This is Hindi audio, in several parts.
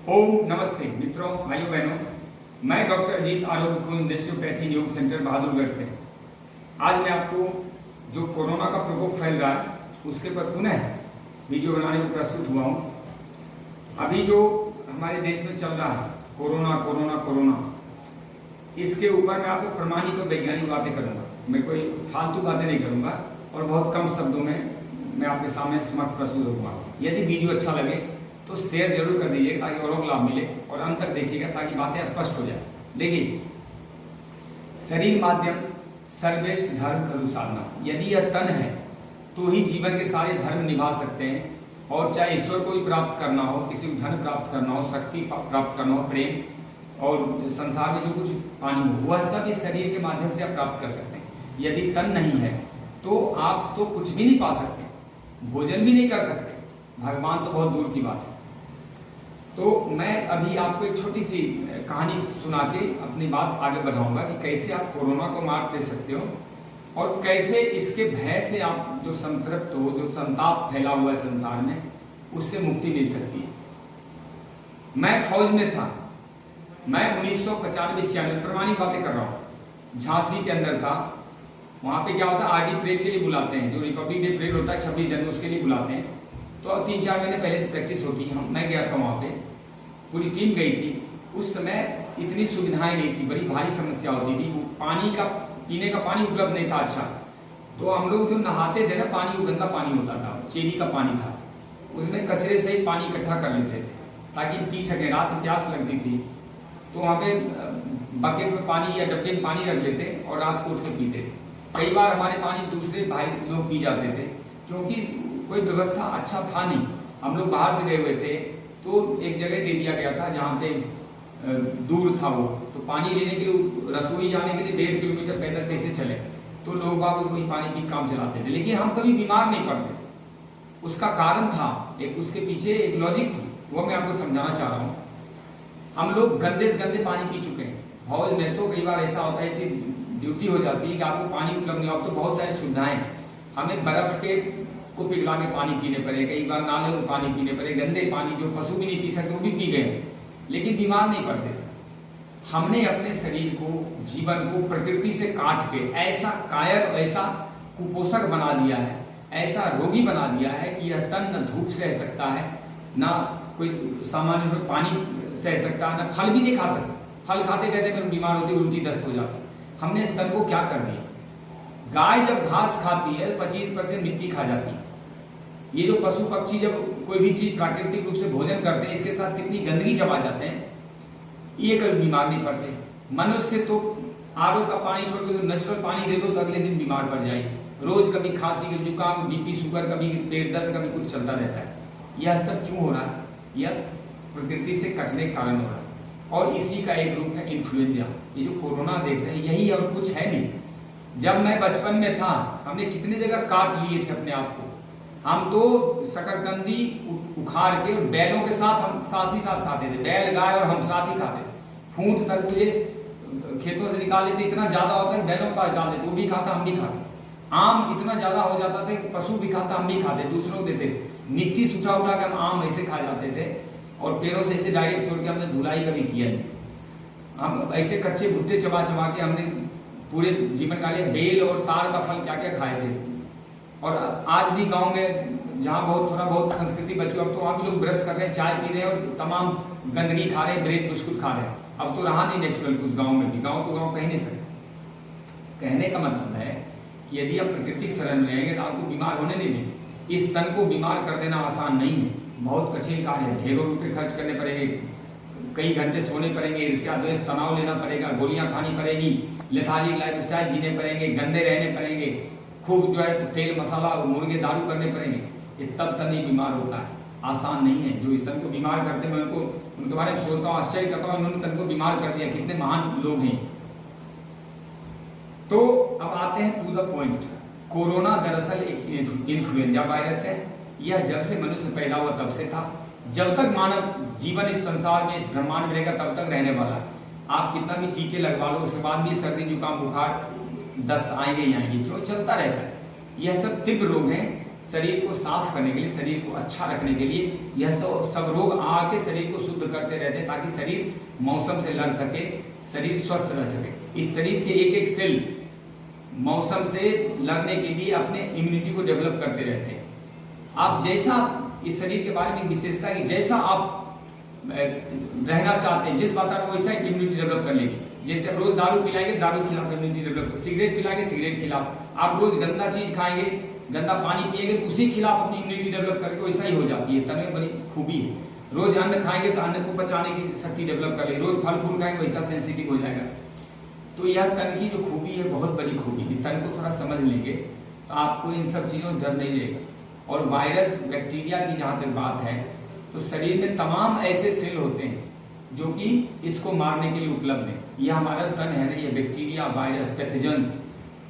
ओम नमस्ते मित्रों, भाइयों बहनों, मैं डॉक्टर अजीत आरोग्य कुंज नेचुरोपैथी योग सेंटर बहादुरगढ़ से आज मैं आपको जो कोरोना का प्रकोप फैल रहा है उसके पर पुनः वीडियो बनाने को प्रस्तुत हुआ हूं। अभी जो हमारे देश में चल रहा है कोरोना कोरोना कोरोना, इसके ऊपर मैं आपको प्रमाणिक और वैज्ञानिक बातें करूंगा। मैं कोई फालतू बातें नहीं करूंगा और बहुत कम शब्दों में मैं आपके सामने समर्थ प्रस्तुत होगा। यदि वीडियो अच्छा लगे तो शेयर जरूर कर दीजिएगा ताकि औरों को लाभ मिले और अंत तक देखिएगा ताकि बातें स्पष्ट हो जाए। देखिए, शरीर माध्यम सर्वेश धर्म खलु साधना, यदि यह तन है तो ही जीवन के सारे धर्म निभा सकते हैं। और चाहे ईश्वर को ही प्राप्त करना हो, किसी को धन प्राप्त करना हो, शक्ति प्राप्त करना हो, प्रेम और संसार में जो कुछ पानी हो, वह सब इस शरीर के माध्यम से आप प्राप्त कर सकते हैं। यदि तन नहीं है तो आप तो कुछ भी नहीं पा सकते, भोजन भी नहीं कर सकते, भगवान तो बहुत दूर की बात है। तो मैं अभी आपको एक छोटी सी कहानी सुना के अपनी बात आगे बढ़ाऊंगा कि कैसे आप कोरोना को मात दे सकते हो और कैसे इसके भय से आप जो संतृप्त हो, जो संताप फैला हुआ है संसार में, उससे मुक्ति मिल सकती है। मैं फौज में था, मैं 1995-96 प्रमाणिक बातें कर रहा हूं, झांसी के अंदर था। वहां पे क्या होता है, आरडी परेड के लिए बुलाते हैं, जो रिपब्लिक डे परेड होता है 26 जनवरी, उसके लिए बुलाते हैं। तो 3-4 महीने पहले से प्रैक्टिस होती है। मैं गया था वहां पे, पूरी टीम गई थी। उस समय इतनी सुविधाएं नहीं थी, बड़ी भारी समस्या होती थी। पानी का, पीने का पानी उपलब्ध नहीं था अच्छा। तो हम लोग जो नहाते थे ना, पानी वो गंदा पानी होता था, चेरी का पानी था, उसमें कचरे से ही पानी इकट्ठा कर लेते थे ताकि पी सके। रात में प्यास लगती थी तो वहां पे बकेट में पानी या डब्बे में पानी रख लेते और रात को उठ के पीते थे। कई बार हमारे पानी दूसरे भाई लोग पी जाते थे क्योंकि कोई व्यवस्था अच्छा था नहीं। हम लोग बाहर से गए हुए थे तो एक जगह दे दिया गया था जहाँ पे दूर था वो, तो पानी लेने के लिए, रसोई जाने के लिए 1.5 किलोमीटर पैदल कैसे चले, तो लोग बाग वही पानी पी काम चलाते थे। लेकिन हम कभी बीमार नहीं पड़ते। उसका कारण था, एक उसके पीछे एक लॉजिक थी, वो मैं आपको समझाना चाह रहा हूँ। हम लोग गंदे से गंदे पानी पी चुके हैं। फौज में तो कई बार ऐसा होता है, ऐसी ड्यूटी हो जाती है कि आपको पानी उपलब्ध नहीं हो। अब तो बहुत सारी सुविधाएं, हमें बर्फ के को पिघला के पानी पीने पड़े, कई बार नाले में पानी पीने पड़े, गंदे पानी जो पशु भी नहीं पी सकते वो भी पी गए, लेकिन बीमार नहीं पड़ते थे। हमने अपने शरीर को, जीवन को प्रकृति से काट के ऐसा कायर, ऐसा कुपोषक बना दिया है, ऐसा रोगी बना दिया है कि यह तन न धूप सह सकता है, ना कोई सामान्य रूप पानी सह सकता है, ना फल भी नहीं खा सकता। फल खाते कहते फिर बीमार होती, उल्टी दस्त हो जाती। हमने इस तन को क्या कर दिया, गाय जब घास खाती है 25% मिट्टी खा जाती है। ये जो पशु पक्षी जब कोई भी चीज प्राकृतिक रूप से भोजन करते हैं, इसके साथ कितनी गंदगी चबा जाते हैं, ये कभी बीमार नहीं पड़ते। मनुष्य तो आरओ का पानी छोड़ के नेचुरल पानी दे दो तो अगले दिन बीमार पड़ जाए। रोज कभी खांसी, कभी जुकाम, बीपी, शुगर, कभी पेट दर्द, कभी कुछ चलता रहता है। यह सब क्यों हो रहा है? यह प्रकृति से कटने के कारण हो रहा है। और इसी का एक रूप है इन्फ्लुएंजा। ये जो कोरोना देख रहे हैं यही और कुछ है नहीं। जब मैं बचपन में था, हमने कितने जगह काट लिए थे अपने आप को। हम तो शकरकंदी उखाड़ के बैलों के साथ हम साथ ही साथ खाते थे, बैल गाय और हम साथ ही खाते थे। फूंट तरबूजे खेतों से निकाल लेते, इतना ज्यादा होता है बैलों के पास डाल देते, वो भी खाता हम भी खाते। आम इतना ज्यादा हो जाता था कि पशु भी खाता हम भी खाते, दूसरों को देते। मिट्टी सुखा उठा के हम आम ऐसे खा जाते थे और पेड़ों से ऐसे डायरेक्ट तोड़ के हमने धुलाई कभी किया नहीं। हम ऐसे कच्चे भुट्टे चबा चबा के हमने पूरे जीवन काल में बेल और तार का फल क्या क्या खाए थे। और आज भी गांव में जहां बहुत थोड़ा बहुत संस्कृति बची, अब तो वहां भी लोग ब्रश कर रहे हैं, चाय पी रहे हैं और तमाम गंदगी खा रहे हैं, ब्रेड बिस्कुट खा रहे हैं। अब तो रहा नहीं नेचुरल कुछ गांव में भी। गांव तो गांव कह नहीं सकते। कहने का मतलब है कि यदि आप प्रकृतिक शरण में रहेंगे तो आपको बीमार होने नहीं देंगे। इस तन को बीमार कर देना आसान नहीं है, बहुत कठिन कार्य है। ढेरों रुपये खर्च करने पड़ेंगे, कई घंटे सोने पड़ेंगे, ईर्ष्या द्वेष तनाव लेना पड़ेगा, गोलियां खानी पड़ेगी, लेथार्जिक लाइफस्टाइल जीने पड़ेंगे, गंदे रहने पड़ेंगे, खूब जो है तेल मसाला मुर्गे दारू करने पड़ेंगे। ये तब तक नहीं बीमार होता है, आसान नहीं है। जो इस तन को बीमार करते हैं मैं उनको, उनके बारे में सोचता हूँ, आश्चर्य करता हूँ, इन्होंने तन को बीमार कर दिया, कितने महान लोग हैं। तो अब आते हैं टू द पॉइंट। कोरोना दरअसल एक इन्फ्लुएंजा वायरस है। यह जब से मनुष्य पैदा हुआ तब से था। जब तक मानव जीवन इस संसार में, इस ब्रह्मांड में रहेगा तब तक रहने वाला है। आप कितना भी टीके लगवा लो, उसके बाद भी सर्दी जुकाम बुखार दस्त आएंगे ही आएंगे, क्यों? चलता रहता है। यह सब तीव्र रोग हैं, शरीर को साफ करने के लिए, शरीर को अच्छा रखने के लिए यह सब रोग आके शरीर को शुद्ध करते रहते हैं, ताकि शरीर मौसम से लड़ सके, शरीर स्वस्थ रह सके। इस शरीर के एक एक सेल मौसम से लड़ने के लिए अपने इम्यूनिटी को डेवलप करते रहते हैं। आप जैसा, इस शरीर के बारे में विशेषता है कि जैसा आप रहना चाहते हैं, जिस वातावरण वैसा इम्यूनिटी डेवलप कर लेगी। जैसे आप रोज दारू पिलाएंगे, दारू खिलाफ इम्यूनिटी डेवलप, सिगरेट पिलाएंगे, सिगरेट खिलाफ, आप रोज गंदा चीज खाएंगे, गंदा पानी पिएंगे, उसी खिलाफ अपनी इम्यूनिटी डेवलप करके वैसा ही हो जाती है। तन में बड़ी खूबी है। रोज अन्न खाएंगे तो अन्न को पचाने की शक्ति डेवलप कर लेगी, रोज फल फूल खाएंगे वैसा सेंसिटिव हो जाएगा। तो यह तन की जो खूबी है बहुत बड़ी खूबी है। तन को थोड़ा समझ लेंगे तो आपको इन सब चीजों से डर नहीं रहेगा। और वायरस बैक्टीरिया की जहां तक बात है, तो शरीर में तमाम ऐसे सेल होते हैं जो कि इसको मारने के लिए उपलब्ध है। यह हमारा तन है ना, ये बैक्टीरिया, वायरस, पैथोजेंस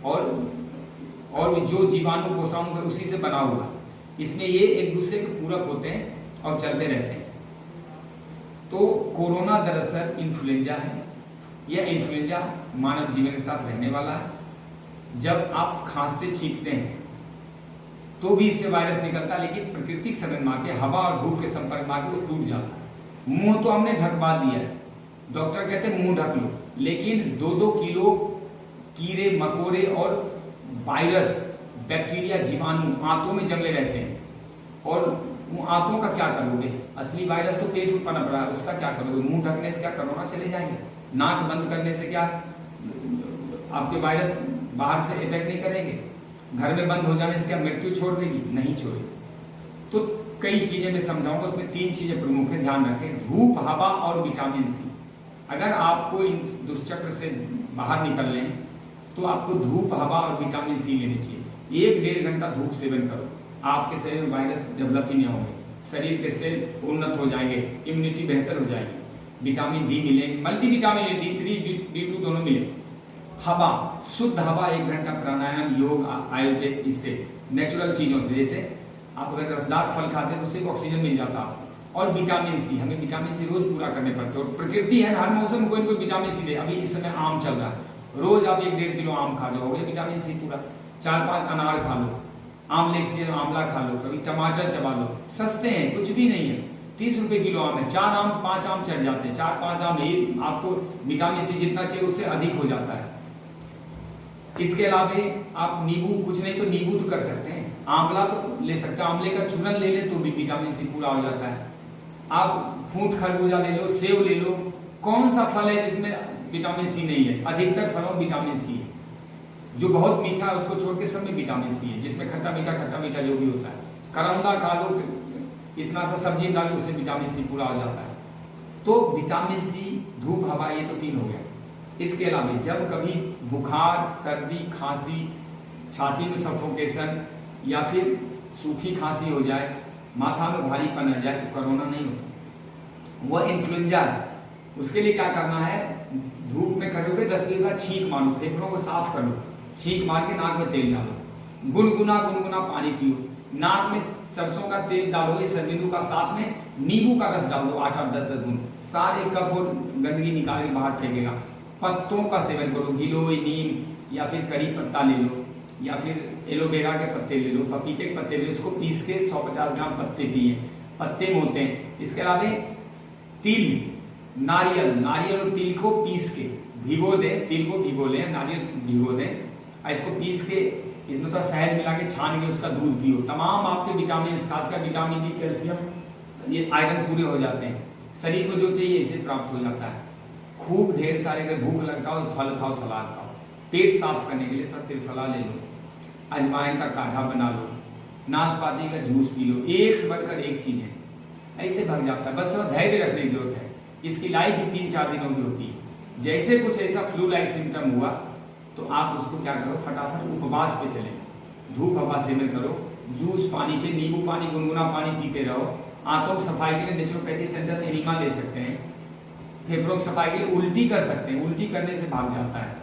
और जो जीवाणु कोशाणु उसी से बना हुआ, इसमें ये एक दूसरे के पूरक होते हैं और चलते रहते हैं। तो कोरोना दरअसल इन्फ्लुएंजा है। यह इन्फ्लुएंजा मानव जीवन के साथ रहने वाला है। जब आप खांसते छींकते हैं तो भी इससे वायरस निकलता है, लेकिन प्राकृतिक संवेदना के हवा और धूप के संपर्क में आके वो टूट जाता है। मुंह तो हमने ढकवा दिया है, डॉक्टर कहते हैं मुंह ढक लो, लेकिन 2-2 किलो कीड़े मकोड़े और वायरस, बैक्टीरिया, जीवाणु आंतों में जमे रहते हैं। और वो आंतों का क्या करोगे? असली वायरस तो पेट में पनप रहा है, उसका क्या करोगे? मुंह ढकने से क्या कोरोना चले जाएंगे? नाक बंद करने से क्या आपके वायरस बाहर से अटैक नहीं करेंगे? घर में बंद हो जाने से क्या मृत्यु छोड़ देगी? नहीं छोड़ेगी। तो कई चीजें मैं समझाऊंगा, उसमें 3 चीजें प्रमुख है, ध्यान रखें। धूप, हवा और विटामिन सी। अगर आपको इन दुष्चक्र से बाहर निकलने हैं तो आपको धूप, हवा और विटामिन सी लेनी चाहिए। 1-1.5 घंटा धूप सेवन करो, आपके शरीर में वायरस डेवलप ही नहीं होंगे, शरीर के सेल उन्नत हो जाएंगे, इम्यूनिटी बेहतर हो जाएगी, विटामिन डी मिलेंगे, मल्टीविटामिन D3, D2 दोनों मिले। हवा, शुद्ध हवा, 1 घंटा प्राणायाम, योग, आयुर्वेद, इससे नेचुरल चीजों से, जैसे आप अगर रसदार फल खाते हैं तो उससे ऑक्सीजन मिल जाता है। और विटामिन सी, हमें विटामिन सी रोज पूरा करने पड़ते हैं। और प्रकृति है, हर मौसम में कोई ना कोई विटामिन सी दे। अभी इस समय आम चल रहा है, रोज आप 1-1.5 किलो आम खा जाओगे, विटामिन सी पूरा। 4-5 अनार खा लो, आमले से आंवला खा लो, कभी टमाटर चबा लो, सस्ते हैं, कुछ भी नहीं है। 30 रुपए किलो आम है, 4 आम 5 आम चढ़ जाते हैं, 4-5 आम, ये आपको विटामिन सी जितना चाहिए उससे अधिक हो जाता है। इसके अलावा आप नींबू, कुछ नहीं तो नींबू तो कर सकते हैं, आंवला तो ले सकते हैं, आंवले का चूरन ले ले तो भी विटामिन सी पूरा हो जाता है। आप फूट खरबूजा ले लो, सेव ले लो, कौन सा फल है जिसमें विटामिन सी नहीं है? अधिकतर फलों में विटामिन सी है। जो बहुत मीठा है उसको छोड़ के सब में विटामिन सी है, जिसमें खट्टा मीठा जो भी होता है। करौंदा खा लो, इतना सा सब्जी डालो, उससे विटामिन सी पूरा हो जाता है। तो विटामिन सी, धूप, हवा, ये तो 3 हो गया। इसके अलावा जब कभी बुखार, सर्दी, खांसी, छाती में सफोकेशन या फिर सूखी खांसी हो जाए, माथा में भारीपन आ जाए, तो कोरोना नहीं होता, वह इन्फ्लुएंजा है। उसके लिए क्या करना है? धूप में खड़े होकर 10 मिनट बाद छींक मारो, फेफड़ों को साफ कर लो, छींक मार के नाक में तेल डालो, गुनगुना पानी पियो, नाक में सरसों का तेल डालो, ये सरबिंदु का, साथ में नींबू का रस डाल दो 8-10 बूंद, सारे कफ और गंदगी निकाल के बाहर फेंकेगा। पत्तों का सेवन करो, गिलोय, नीम या फिर करी पत्ता ले लो, या फिर एलोवेरा के पत्ते ले लो, पपीते के पत्ते ले लो, इसको पीस के 150 ग्राम पत्ते पिए, पत्ते में होते हैं। इसके अलावा तिल, नारियल और तिल को पीस के भिगो दे, तिल को भिगो ले, नारियल भिगो दे, इसको पीस के इसमें तो शहद मिला के छान के उसका दूध पियो। तमाम आपके विटामिन, खासकर विटामिन डी, कैल्शियम, ये आयरन पूरे हो जाते हैं। शरीर को जो चाहिए इसे प्राप्त हो जाता है। खूब ढेर सारे, अगर भूख लगता हो तो फल खाओ, सलाद खाओ। पेट साफ करने के लिए तो त्रिफला ले लो, अजवाइन का काढ़ा बना लो, नाशपाती का जूस पी लो, एक से बढ़कर एक चीज है, ऐसे भग जाता है। बस थोड़ा धैर्य रखने की जरूरत है। इसकी लाइफ भी 3-4 दिनों की होती है। जैसे कुछ ऐसा फ्लू लाइक सिम्टम हुआ तो आप उसको क्या करो, फटाफट उपवास पे चले, धूप हवा सेवन करो, जूस, पानी पे, नींबू पानी, गुनगुना पानी पीते रहो। आंतों की सफाई के लिए नेचुरोपैथी सेंटर में एनिमा ले सकते हैं। फेफड़ों की सफाई के लिए उल्टी कर सकते हैं, उल्टी करने से भाग जाता है।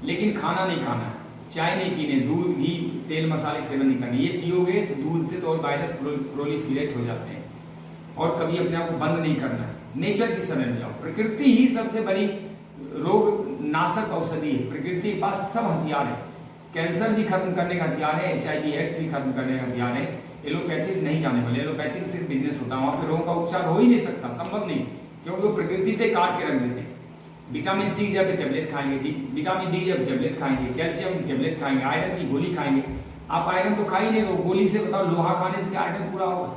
लेकिन खाना नहीं खाना, चाय नहीं पीने, दूध, घी, तेल, मसाले सेवन नहीं करने। ये पियोगे तो दूध से तो और वायरस प्रोलिफरेट हो जाते हैं। और कभी अपने आप को बंद नहीं करना, नेचर की शरण जाओ। प्रकृति ही सबसे बड़ी रोग नाशक औषधि है। प्रकृति के पास सब हथियार है। कैंसर भी खत्म करने का हथियार है, HIV एड्स भी खत्म करने का हथियार है। एलोपैथी से नहीं जाने वाले। एलोपैथी में सिर्फ बिजनेस होता है, वहां पे रोगों का उपचार हो ही नहीं सकता, संभव नहीं, क्योंकि वो प्रकृति से काट के रख देते हैं। विटामिन सी जब टेबलेट खाएंगे, विटामिन डी जब टेबलेट खाएंगे, कैल्शियम की टेबलेट खाएंगे, आयरन की गोली खाएंगे। आप आयरन तो खा ही नहीं रहे, गोली से बताओ लोहा खाने से आयरन पूरा होगा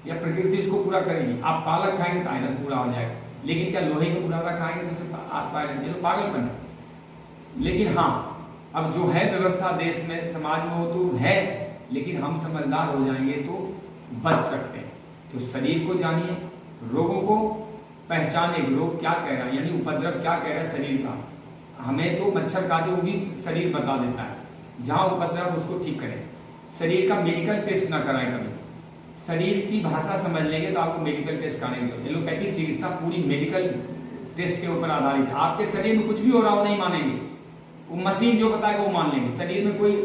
या प्रकृति इसको पूरा करेगी? आप पालक खाएंगे तो आयरन पूरा हो जाएगा, लेकिन क्या लोहे का बुलावा खाएंगे तो आयरन? ये तो पागलपन है। लेकिन हाँ, अब जो है व्यवस्था देश में समाज में वो तो है, लेकिन हम समझदार हो जाएंगे तो बच सकते हैं। तो शरीर को जानिए, रोगों को पहचाने, रोग क्या कह रहा है, यानी उपद्रव क्या कह रहा है शरीर का। हमें तो मच्छर काटे वो भी शरीर बता देता है, जहां उपद्रव उसको ठीक करें। शरीर का मेडिकल टेस्ट ना कराएं कभी, शरीर की भाषा समझ लेंगे तो आपको मेडिकल टेस्ट कराने की। एलोपैथिक चिकित्सा पूरी मेडिकल टेस्ट के ऊपर आधारित है। आपके शरीर में कुछ भी हो रहा हो नहीं मानेंगे, वो मशीन जो बताएगा वो मान लेंगे। शरीर में कोई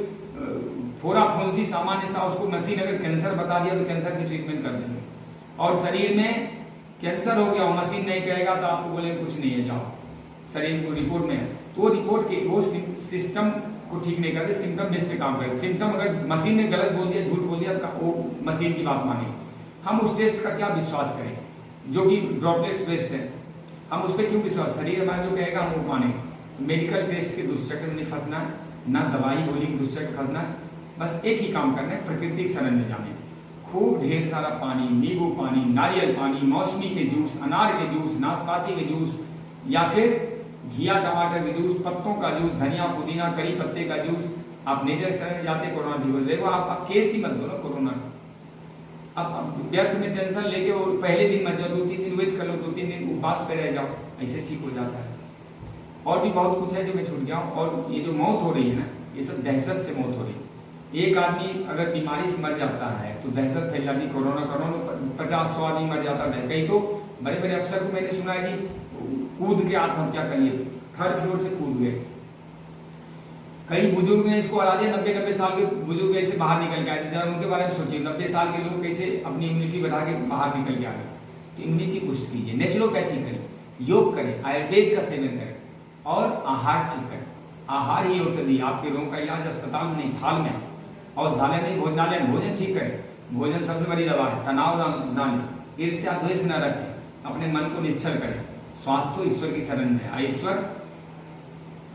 फोड़ा फुंसी सामान्य सा, उसको मशीन अगर कैंसर बता दिया तो कैंसर की ट्रीटमेंट कर देंगे। और शरीर में कैंसर हो गया, मशीन नहीं कहेगा तो आपको बोलेंगे कुछ नहीं है, जाओ शरीर को रिपोर्ट में है, तो वो रिपोर्ट के वो सिस्टम को ठीक नहीं करते, सिम्टम बेस पे काम करते। सिम्टम अगर मशीन ने गलत बोल दिया, झूठ बोल दिया, वो मशीन की बात मानेंगे। हम उस टेस्ट का क्या विश्वास करें जो कि ड्रॉपलेट्स बेस्ड है? हम उस पर क्यों विश्वास? शरीर हमारा जो कहेगा हम वो मानेंगे। मेडिकल टेस्ट के दुष्चक्र में नहीं फंसना है, ना दवाई गोली के दुष्चक्र फंसना है। बस एक ही काम करना है, प्रकृति की शरण में जाने। खूब ढेर सारा पानी, नींबू पानी, नारियल पानी, मौसमी के जूस, अनार के जूस, नाशपाती के जूस, या फिर घिया टमाटर के जूस, पत्तों का जूस, धनिया पुदीना करी पत्ते का जूस। आप नेचर शरण में जाते कोरोना ठीक हो। देखो आप केस ही मत दो ना कोरोना। अब व्यर्थ में टेंशन लेके और पहले दिन मत जाओ, 2-3 दिन वेट कर लो, 2-3 दिन उपवास पे रह जाओ, ऐसे ठीक हो जाता है। और भी बहुत कुछ है जो मैं छूट गया। और ये जो मौत हो रही है ना, ये सब दहशत से मौत हो रही है। एक आदमी अगर बीमारी से मर जाता है तो दहशत फैल जाती। कोरोना 50-100 आदमी मर जाता है। कई तो बड़े बड़े अफसर को मैंने सुना है कि कूद के आत्महत्या कर लिए, 3rd फ्लोर से कूद गए। कई बुजुर्ग ने इसको हरा दिया, 90-90 साल के बुजुर्ग ऐसे बाहर निकल के आए। जरा उनके बारे में सोचिए, 90 साल के लोग कैसे अपनी इम्यूनिटी बढ़ा के बाहर निकल के आ गए। तो इम्यूनिटी पुष्ट कीजिए, नेचुरोपैथी करें, योग करें, आयुर्वेद का सेवन करें और आहार ठीक करें। आहार ही औषधि, आपके रोग का इलाज अस्पताल में नहीं, थाल में, औषधालय नहीं, भोजनालय में। भोजन ठीक करें, भोजन सबसे बड़ी दवा है। तनाव ना लें, ईर्ष्या द्वेष न रखें, अपने मन को निश्चल करें। स्वास्थ्य तो ईश्वर की शरण में है। ईश्वर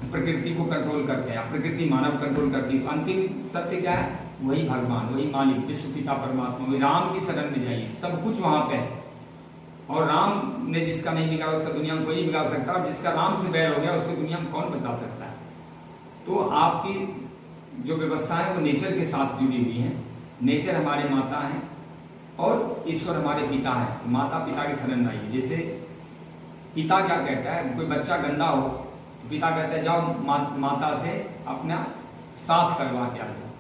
प्रकृति को कंट्रोल करते हैं, प्रकृति मानव कंट्रोल करती है। तो अंतिम सत्य क्या है? वही भगवान, वही मालिक, विश्व पिता परमात्मा, वही राम की शरण में जाइए, सब कुछ वहां पे है। और राम ने जिसका नहीं बिगाड़ा उसका दुनिया में कोई नहीं बिगाड़ सकता, और जिसका राम से बैर हो गया उसको दुनिया में कौन बचा सकता है? तो आपकी जो व्यवस्था है वो नेचर के साथ जुड़ी हुई है। नेचर हमारे माता है और ईश्वर हमारे पिता है। माता पिता की शरण आइए। जैसे पिता क्या कहता है, कोई बच्चा गंदा हो तो पिता कहता है जाओ माता से अपना साफ करवा के आ जाओ।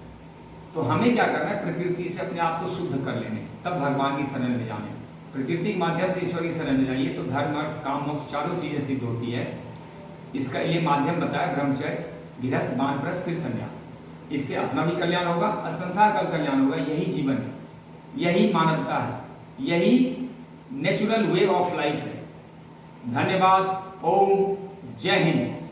तो हमें क्या करना है? प्रकृति से अपने आप को शुद्ध कर लेने, तब भगवान की शरण में जाने। प्रकृति के माध्यम से ईश्वर की शरण में जाइए तो धर्म अर्थ काम मोक्ष चारों चीजें सिद्ध होती है। इसका ये माध्यम बताया, ब्रह्मचर्य, गृहस्थ, वानप्रस्थ, फिर संन्यास। इससे अपना भी कल्याण होगा और संसार का कल्याण होगा। यही जीवन है, यही मानवता है, यही नेचुरल वे ऑफ लाइफ है। धन्यवाद। ओम जय हिंद।